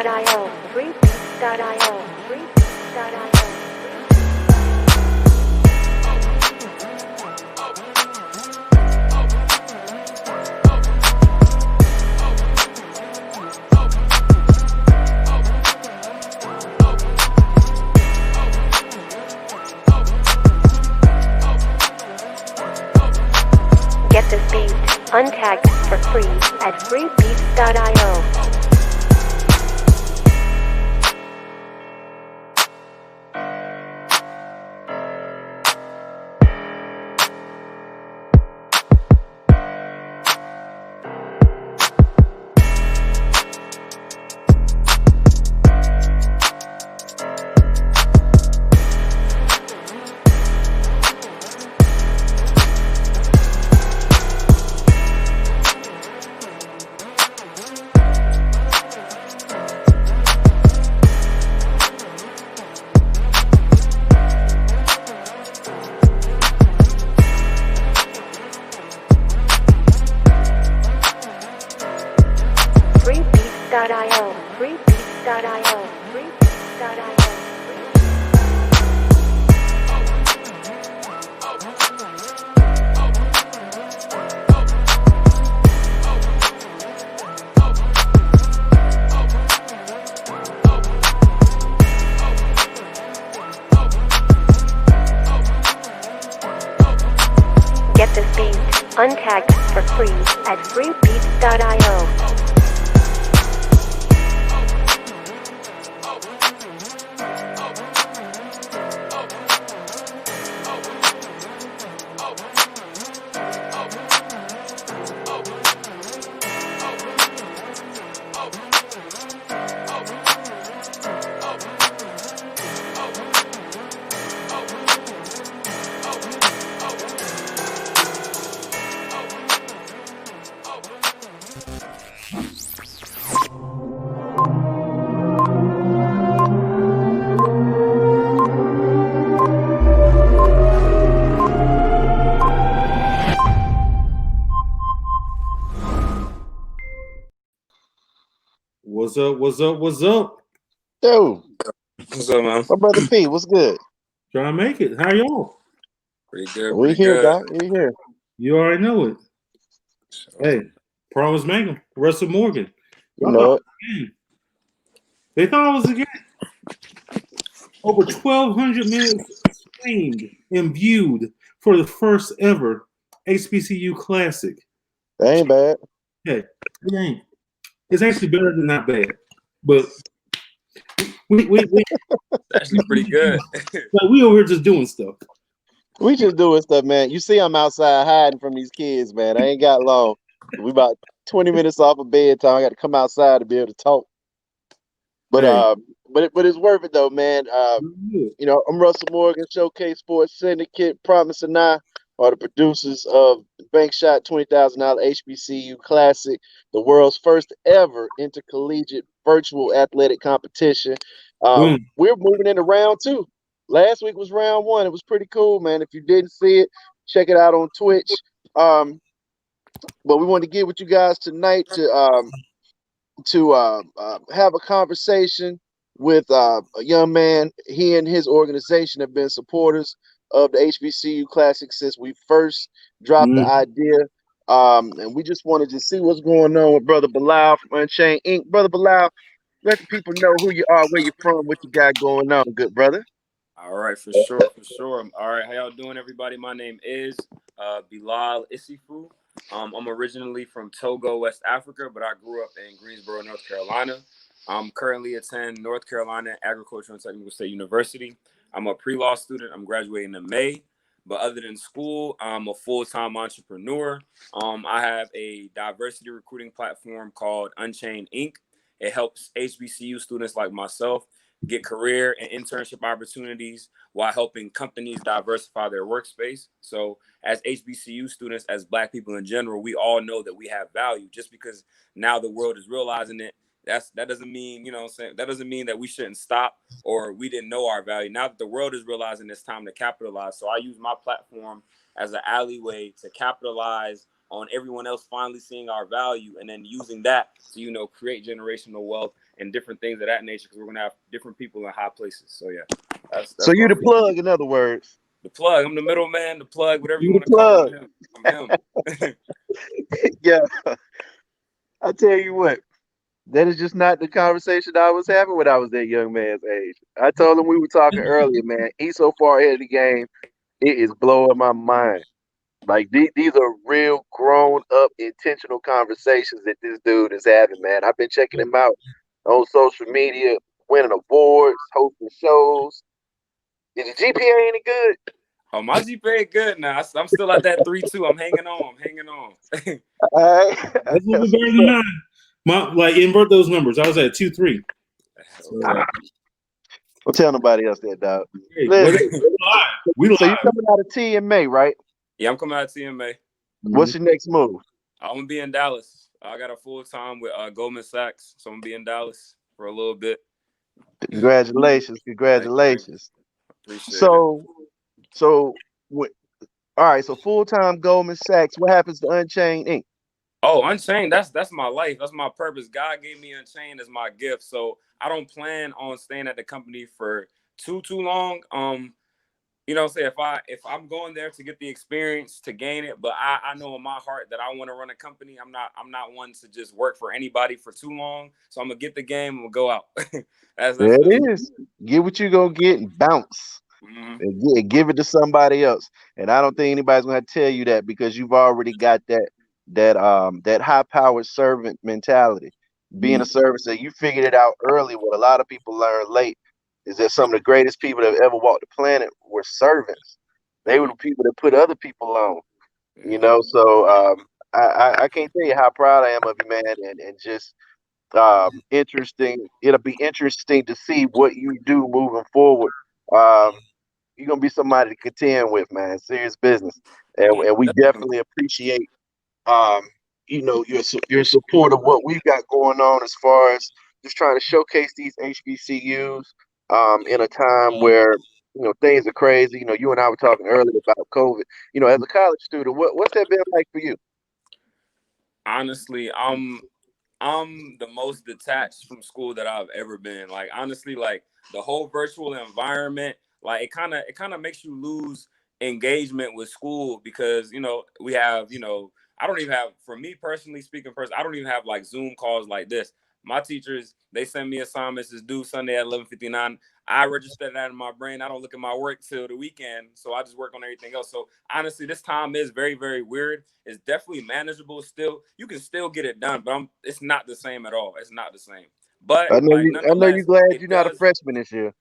freebeats.io, freebeats.io, freebeats.io. Get this beat untagged for free at freebeats.io. Freebeats.io, freebeats.io, freebeats.io. Get this beat untagged for free at freebeats.io. What's up? What's up? What's up? Dude, What's up, man? my brother P, what's good? Trying to make it. How y'all? Pretty good. We Pretty here, good. Doc. We here. You already know it. Hey, Promise Mangum, Russell Morgan. You know it. They thought I was a game. Over 1,200 minutes streamed and viewed for the first ever HBCU Classic. That ain't bad. Hey, it ain't. It's actually better than not bad. But we Actually pretty good. like we over here just doing stuff. We just doing stuff, man. You see, I'm outside hiding from these kids, man. I ain't got long. We about 20 minutes off of bedtime. I got to come outside to be able to talk. But Hey. but it's worth it though, man. You know, I'm Russell Morgan, Showcase Sports Syndicate. Promise and I are the producers of BankShot $20,000 HBCU Classic, the world's first ever intercollegiate virtual athletic competition. We're moving into round 2. Last week was round 1. It was pretty cool, man. If you didn't see it, check it out on Twitch. But we wanted to get with you guys tonight to have a conversation with a young man. He and his organization have been supporters of the HBCU Classic since we first dropped the idea. And we just wanted to see what's going on with Brother Bilal from Unchained Inc. Brother Bilal, let the people know who you are, where you're from, what you got going on, good brother. All right, for sure. All right, how y'all doing, everybody? My name is Bilal Isifu. I'm originally from Togo, West Africa, but I grew up in Greensboro, North Carolina. I'm currently attend North Carolina Agricultural and Technical State University. I'm a pre-law student. I'm graduating in May. But other than school, I'm a full-time entrepreneur. I have a diversity recruiting platform called Unchained Inc. It helps HBCU students like myself get career and internship opportunities while helping companies diversify their workspace. So as HBCU students, as Black people in general, we all know that we have value. Just because now the world is realizing it, that doesn't mean, that doesn't mean that we shouldn't stop or we didn't know our value. Now that the world is realizing it's time to capitalize. So I use my platform as an alleyway to capitalize on everyone else finally seeing our value and then using that to, create generational wealth and different things of that nature, because we're gonna have different people in high places. So yeah, that's So you what the I'm doing. plug, in other words. The plug. I'm the middleman, the plug, whatever you You want the to call plug. it. I'm him. Yeah, I tell you what, that is just not the conversation I was having when I was that young man's age. I told him we were talking earlier, man. He's so far ahead of the game, it is blowing my mind. Like these are real grown up intentional conversations that this dude is having, man. I've been checking him out on social media, winning awards, hosting shows. Is your GPA any good? Oh, my GPA good now. I'm still at that 3.2. I'm hanging on. I'm hanging on. All right. That's a little bit better than mine. Like invert those numbers. I was at 2.3. So, Don't tell nobody else that, dog. hey, Listen, we live. so you coming out of T in May, right? Yeah, I'm coming out of TMA. What's your next move? I'm gonna be in Dallas. I got a full time with Goldman Sachs, so I'm gonna be in Dallas for a little bit. Congratulations, congratulations. Appreciate it. So, all right. So full time Goldman Sachs. What happens to Unchained Inc? Oh, Unchained, that's my life. That's my purpose. God gave me Unchained as my gift. So I don't plan on staying at the company for too long. You know what I'm saying? If I'm going there to get the experience, to gain it, but I know in my heart that I want to run a company. I'm not one to just work for anybody for too long. So I'm gonna get the game and we'll go out. that's There it is. Get what you gonna get and bounce. Mhm. And give it to somebody else. And I don't think anybody's gonna tell you that because you've already got that high powered servant mentality. Being a servant, so you figured it out early. What a lot of people learn late is that some of the greatest people that have ever walked the planet were servants. They were the people that put other people on. You know, so I can't tell you how proud I am of you, man, and just interesting. It'll be interesting to see what you do moving forward. You're gonna be somebody to contend with, man. Serious business, and we definitely appreciate um, your support of what we've got going on as far as just trying to showcase these HBCUs in a time where things are crazy. You and I were talking earlier about COVID. As a college student, what's that been like for you? Honestly, I'm the most detached from school that I've ever been. Like honestly, like the whole virtual environment, like it kind of makes you lose engagement with school because we have I don't even have, for me personally speaking, I don't even have like Zoom calls like this. My teachers, they send me assignments. It's due Sunday at 11:59. I register that in my brain. I don't look at my work till the weekend, so I just work on everything else. So honestly, this time is very, very weird. It's definitely manageable. Still, you can still get it done, but it's not the same at all. It's not the same. But like I know you're nonetheless, glad you're it not a does. freshman this year.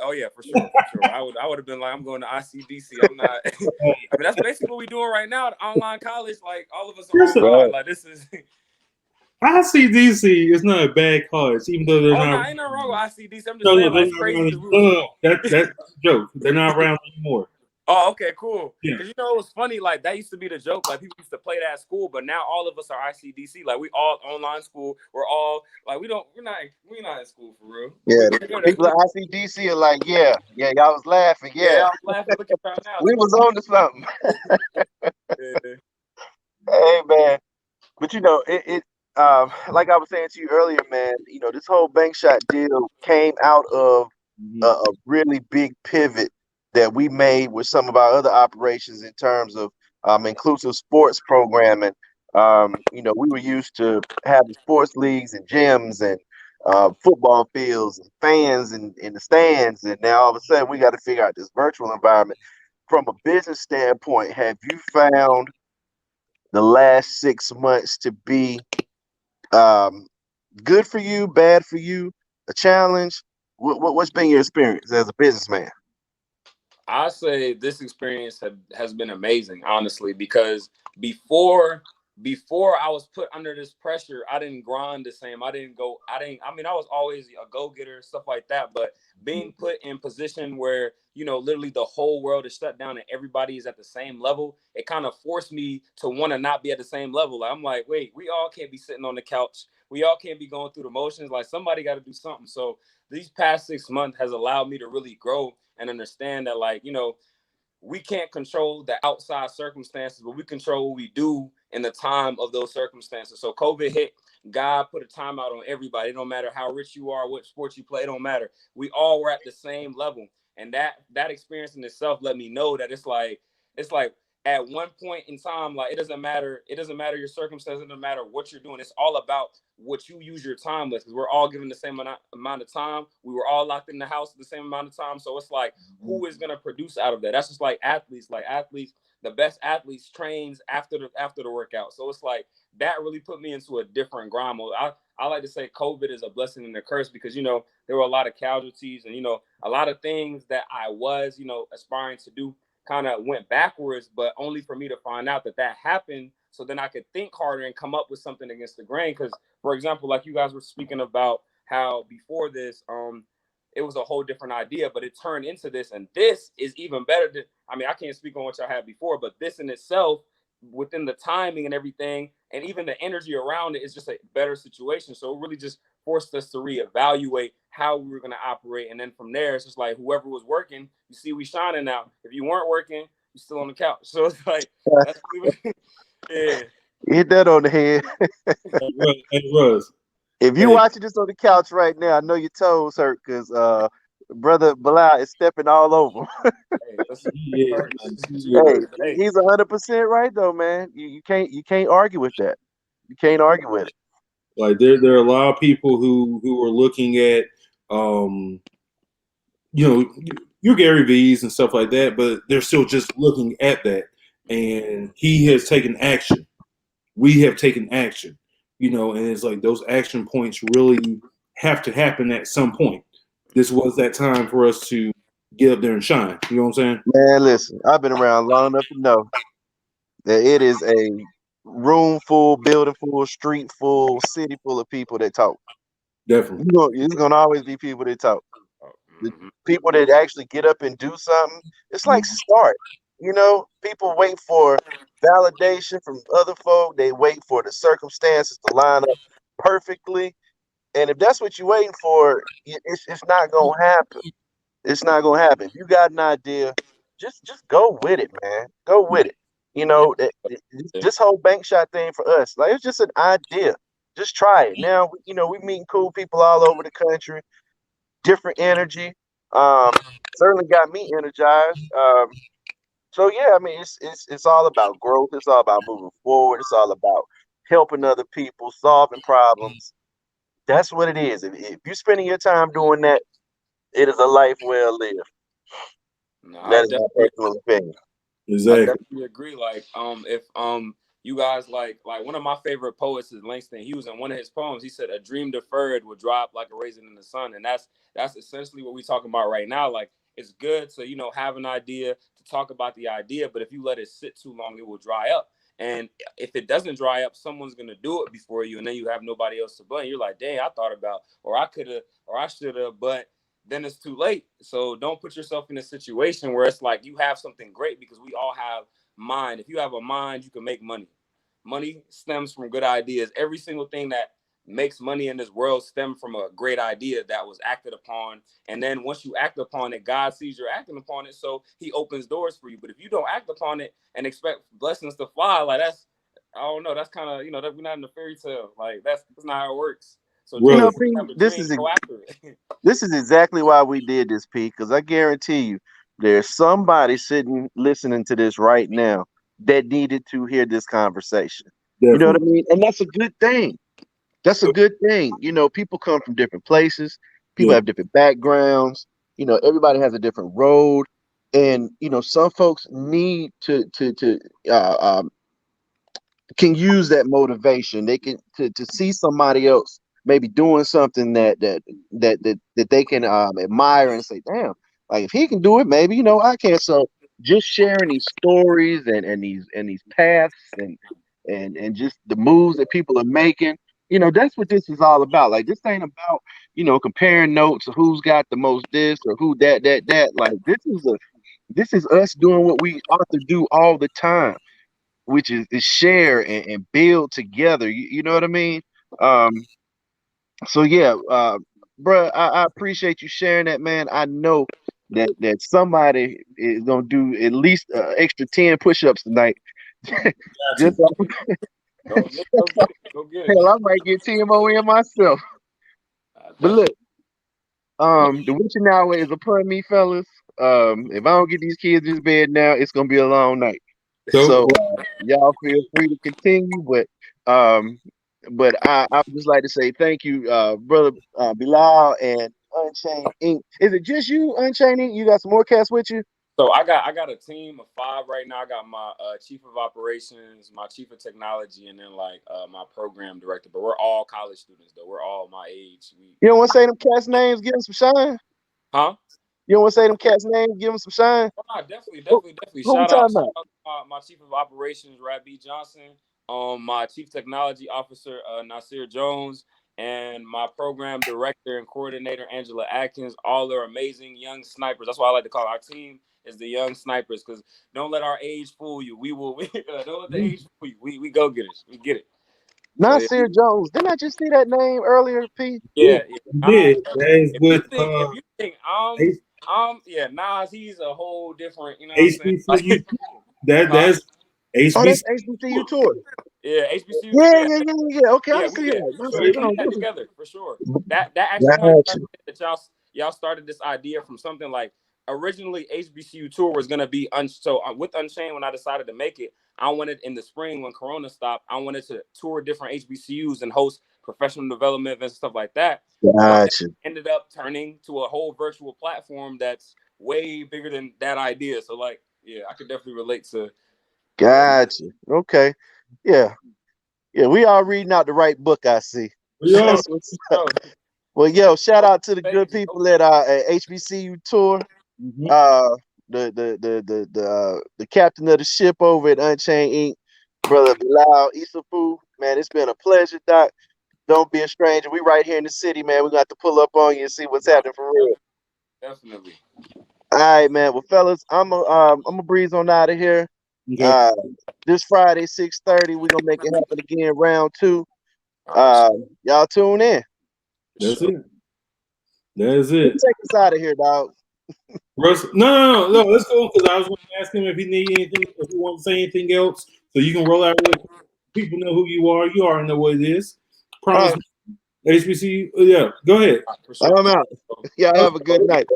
Oh yeah, for sure, for sure. I would have been like, I'm going to ICDC. I'm not. I mean, that's basically what we're doing right now. The online college, like all of us are online. Right. Like this is. ICDC is not a bad college, even though they're Oh not. no, ain't nothing wrong with ICDC. I'm just No, saying, they're like it's not crazy around. because we No, was. no, that's a joke. They're not around anymore. Oh, okay, cool. Yeah. Because it was funny. Like that used to be the joke. Like people used to play that at school, but now all of us are ICDC. Like we all online school. We're all like we're not in school for real. But Yeah, the people at ICDC are like, yeah, y'all was laughing, yeah, yeah. I was laughing. Look at y'all now. We was on to something. Yeah. Hey man. But like I was saying to you earlier, man, this whole BankShot deal came out of a really big pivot that we made with some of our other operations in terms of inclusive sports programming. We were used to having sports leagues and gyms and football fields and fans in the stands, and now all of a sudden we got to figure out this virtual environment. From a business standpoint, have you found the last 6 months to be um, good for you, bad for you, a challenge? What's been your experience as a businessman? I say this experience has been amazing, honestly, because before before I was put under this pressure, I didn't grind the same. I mean, I was always a go-getter, stuff like that. But being put in position where, literally the whole world is shut down and everybody is at the same level, it kind of forced me to want to not be at the same level. Like, I'm like, wait, we all can't be sitting on the couch. We all can't be going through the motions. Like somebody got to do something. So these past 6 months has allowed me to really grow and understand that, like, we can't control the outside circumstances, but we control what we do in the time of those circumstances. So COVID hit. God put a timeout on everybody. It don't matter how rich you are, what sports you play, it don't matter. We all were at the same level. And that experience in itself let me know that it's like at one point in time, like it doesn't matter your circumstances, it doesn't matter what you're doing. It's all about what you use your time with, because we're all given the same amount of time. We were all locked in the house at the same amount of time. So it's like, who is gonna produce out of that? That's just like athletes. Like athletes, the best athletes trains after the workout. So it's like that really put me into a different grind mode. I like to say COVID is a blessing and a curse, because, you know, there were a lot of casualties, and, you know, a lot of things that I was, you know, aspiring to do kind of went backwards, but only for me to find out that happened. So then I could think harder and come up with something against the grain. Because, for example, like you guys were speaking about how before this, it was a whole different idea, but it turned into this, and this is even better than, I mean, I can't speak on what y'all had before, but this in itself, within the timing and everything, and even the energy around it, is just a better situation. So it really just forced us to reevaluate how we were going to operate. And then from there, it's just like whoever was working, you see, we shining now. If you weren't working, you're still on the couch. So it's like, that's yeah. Hit that on the head. Hey, Russ. If you Hey. watching this on the couch right now, I know your toes hurt because brother Bilal is stepping all over. Hey, Hey, he's 100% right though, man. You can't argue with that. You can't argue with it. Like there are a lot of people who are looking at, you know, your Gary V's and stuff like that, but they're still just looking at that. And he has taken action. We have taken action, you know, and it's like those action points really have to happen at some point. This was that time for us to get up there and shine. You know what I'm saying? Man, listen, I've been around long enough to know that it is a room full, building full, street full, city full of people that talk. Definitely. It's gonna always be people that talk. The people that actually get up and do something, it's like start. You know, people wait for validation from other folk. They wait for the circumstances to line up perfectly. And if that's what you're waiting for, it's not gonna happen. It's not gonna happen. If you got an idea, just go with it, man. Go with it. You know, this whole BankShot thing for us, like it's just an idea. Just try it. Now, you know, we meeting cool people all over the country, different energy. Certainly got me energized. So yeah, I mean, it's all about growth. It's all about moving forward. It's all about helping other people, solving problems. That's what it is. If you're spending your time doing that, it is a life well lived. No, That is my personal opinion. Exactly. I definitely agree. Like, if you guys like one of my favorite poets is Langston Hughes, and one of his poems, he said, "A dream deferred will drop like a raisin in the sun," and that's essentially what we're talking about right now. Like, it's good to, you know, have an idea, to talk about the idea, but if you let it sit too long, it will dry up. And if it doesn't dry up, someone's gonna do it before you, and then you have nobody else to blame. You're like, dang, I thought about, or I could have, or I should have, but then it's too late. So don't put yourself in a situation where it's like you have something great, because we all have mind. If you have a mind, you can make money. Money stems from good ideas. Every single thing that makes money in this world stems from a great idea that was acted upon. And then once you act upon it, God sees you're acting upon it, so he opens doors for you. But if you don't act upon it and expect blessings to fly, like that's, I don't know, that's kind of, you know, that we're not in a fairy tale. Like that's not how it works. So You know, dream, have a dream, go after it. this is exactly why we did this, Pete, because I guarantee you there's somebody sitting listening to this right now that needed to hear this conversation. Definitely. You know what I mean? And that's a good thing. That's a good thing. You know, people come from different places, people have different backgrounds, you know, everybody has a different road. And, you know, some folks need to can use that motivation. They can to see somebody else maybe doing something that they can admire and say, damn, like if he can do it, maybe, you know, I can. So just sharing these stories and these paths and just the moves that people are making, you know, that's what this is all about. Like this ain't about, you know, comparing notes or who's got the most this or who that. Like this is us doing what we ought to do all the time, which is share and build together. You know what I mean? So yeah, bruh, I appreciate you sharing that, man. I know that somebody is gonna do at least extra 10 push-ups tonight. just off, Go get it. Go get it. Go get it. Hell, I might get TMO in myself. But look, the witching hour is upon me, fellas. If I don't get these kids in bed now, it's gonna be a long night. So y'all feel free to continue, but I would just like to say thank you, brother Bilal and Unchained Inc. Is it just you, Unchained Inc? You got some more cats with you? So I got a team of 5 right now. I got my chief of operations, my chief of technology, and then like my program director. But we're all college students though. We're all my age. You don't want to say them cats' names? Give them some shine. Huh? You don't want to say them cats' names? Give them some shine. Oh, definitely. Who Shout out my chief of operations, Rabbi Johnson. My chief technology officer, Nasir Jones, and my program director and coordinator, Angela Atkins. All are amazing young snipers. That's why I like to call our team is the young snipers, because don't let our age fool you. Don't let the age fool you. We go getters. We get it. Nasir Jones. Didn't I just see that name earlier, P? Yeah. That is with If you think Nas, he's a whole different, you know what I'm saying? HBCU. That's Oh, that's HBCU. HBCU tour. Yeah, HBCU. Yeah. Okay, I see We that. put that together for sure. That actually that y'all started this idea from something like originally HBCU tour was gonna be with Unchained. When I decided to make it, I wanted in the spring when Corona stopped, I wanted to tour different HBCUs and host professional development events and stuff like that. But it ended up turning to a whole virtual platform that's way bigger than that idea. So like, yeah, I could definitely relate to. Gotcha. Okay. Yeah. Yeah, we are reading out the right book, I see. Yeah. Well, yo, shout out to the good people at HBCU tour. Mhm. The captain of the ship over at Unchained Inc., brother Bilal Isafu. Man, it's been a pleasure, Doc. Don't be a stranger. We right here in the city, man. We got to pull up on you and see what's happening for real. Definitely. All right, man. Well, fellas, I'm a breeze on out of here. Okay. This Friday, 6:30, we're gonna make it happen again, round 2. Y'all tune in. That's it. That's it. Take us out of here, dog. Russ, no. Let's go because I was going to ask him if he need anything, if he want to say anything else, so you can roll out real quick. People know who you are. You already know what it is. Promise. HBC. Yeah, go ahead. I'm out. Y'all have a good night.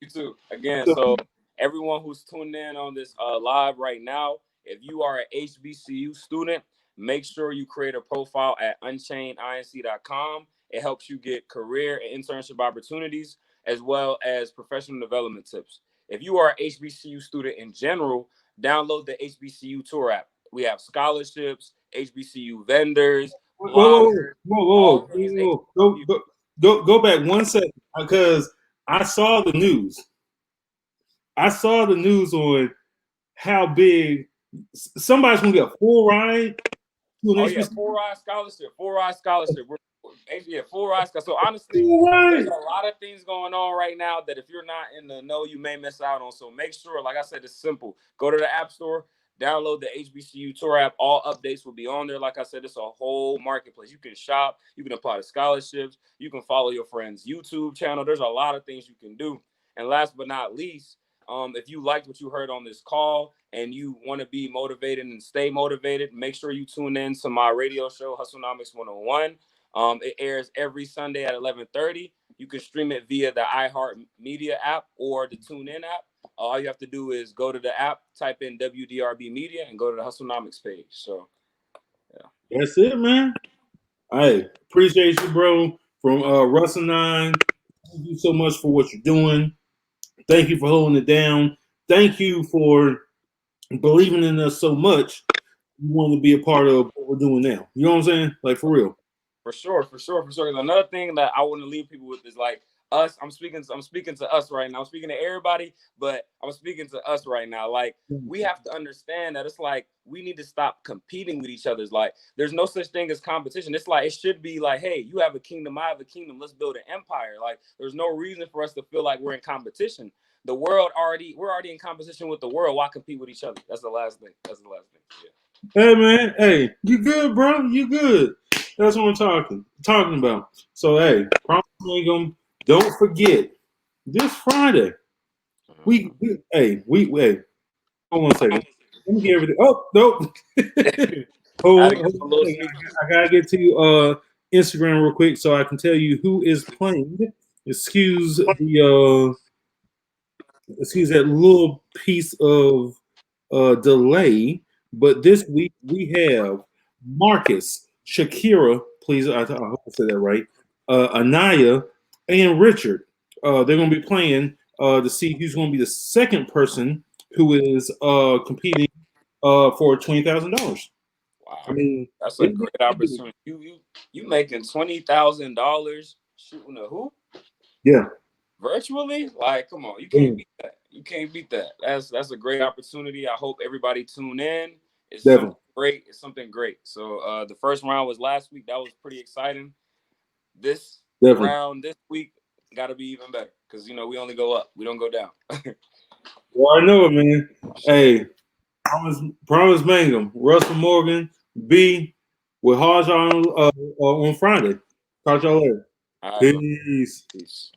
You too. Again, so everyone who's tuned in on this live right now, if you are an HBCU student, make sure you create a profile at unchainedinc.com. It helps you get career and internship opportunities as well as professional development tips. If you are an HBCU student in general, download the HBCU Tour app. We have scholarships, HBCU vendors, bloggers. Whoa. Go back 1 second because I saw the news. I saw the news on how big somebody's gonna get a full ride to an HBCU. Full ride scholarship. Full ride scholarship. Full ride scholarship. So honestly, there's a lot of things going on right now that if you're not in the know, you may miss out on. So make sure, like I said, it's simple. Go to the App Store, download the HBCU Tour app. All updates will be on there. Like I said, it's a whole marketplace. You can shop, you can apply to scholarships, you can follow your friend's YouTube channel. There's a lot of things you can do. And last but not least, if you liked what you heard on this call and you want to be motivated and stay motivated, make sure you tune in to my radio show, Hustlenomics 101. It airs every Sunday at 11:30. You can stream it via the iHeartMedia app or the TuneIn app. All you have to do is go to the app, type in WDRB Media, and go to the Hustlenomics page. So, yeah. That's it, man. I appreciate you, bro. From Russ and I, thank you so much for what you're doing. Thank you for holding it down. Thank you for believing in us so much. You want to be a part of what we're doing now. You know what I'm saying? Like, for real. For sure. Another thing that I want to leave people with is like us. I'm speaking to us right now. I'm speaking to everybody, but I'm speaking to us right now. Like, we have to understand that it's like we need to stop competing with each other. Like, there's no such thing as competition. It's like it should be like, hey, you have a kingdom, I have a kingdom. Let's build an empire. Like, there's no reason for us to feel like we're in competition. We're already in competition with the world. Why compete with each other? That's the last thing. Yeah. Hey, man. Hey, you good, bro? You good. That's what I'm talking about. So, hey, promise Mangum, don't forget this Friday. We hold on a second. Let me get everything. Oh, nope. Hold, Gotta get hold some on a little second. sneakers. I gotta get to Instagram real quick so I can tell you who is playing. Excuse the excuse that little piece of delay. But this week we have Marcus, Shakira, please, I hope I said that right, Anaya, and Richard. They're going to be playing to see who's going to be the second person who is competing for $20,000. Wow, I mean, that's a great opportunity. You making $20,000 shooting a hoop yeah, virtually? Like, come on, you can't boom, beat that. You can't beat that. That's a great opportunity. I hope everybody tune in. It's something definitely, great. It's something great. So the first round was last week. That was pretty exciting. This definitely. round this week got to be even better because we only go up. We don't go down. Well, I know it, man. Sure. Hey, promise Mangum, Russell Morgan, B, with Hodge on Friday. Talk to y'all later. All right, bro. Peace. Peace.